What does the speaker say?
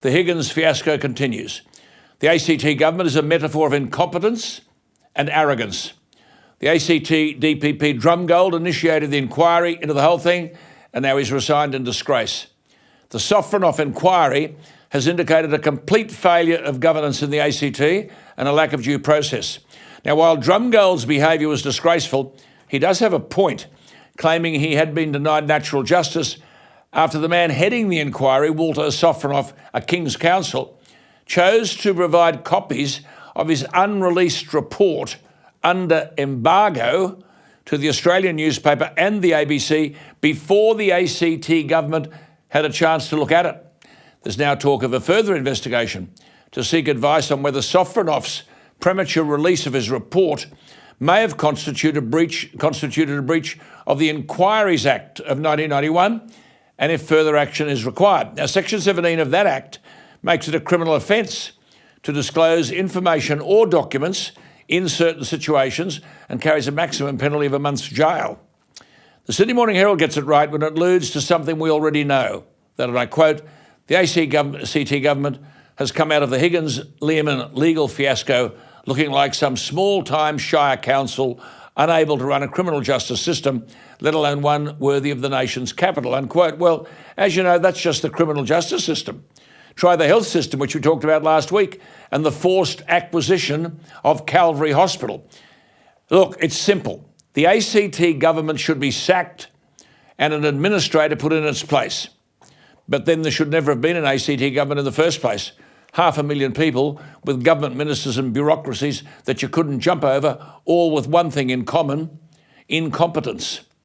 The Higgins fiasco continues. The ACT government is a metaphor of incompetence and arrogance. The ACT DPP Drumgold initiated the inquiry into the whole thing, and now he's resigned in disgrace. The Sofronoff inquiry has indicated a complete failure of governance in the ACT and a lack of due process. Now, while Drumgold's behaviour was disgraceful, he does have a point, claiming he had been denied natural justice after the man heading the inquiry, Walter Sofronoff, a King's Counsel, chose to provide copies of his unreleased report under embargo to the Australian newspaper and the ABC before the ACT government had a chance to look at it. There's now talk of a further investigation to seek advice on whether Sofronoff's premature release of his report may have constituted a breach of the Inquiries Act of 1991, and if further action is required. Now, Section 17 of that Act makes it a criminal offence to disclose information or documents in certain situations and carries a maximum penalty of a month's jail. The Sydney Morning Herald gets it right when it alludes to something we already know, that, and I quote, the ACT government has come out of the Higgins-Lehman legal fiasco looking like some small-time shire council unable to run a criminal justice system, let alone one worthy of the nation's capital, unquote. Well, as you know, that's just the criminal justice system. Try the health system, which we talked about last week, and the forced acquisition of Calvary Hospital. Look, it's simple. The ACT government should be sacked and an administrator put in its place. But then there should never have been an ACT government in the first place. 500,000 people with government ministers and bureaucracies that you couldn't jump over, all with one thing in common: incompetence.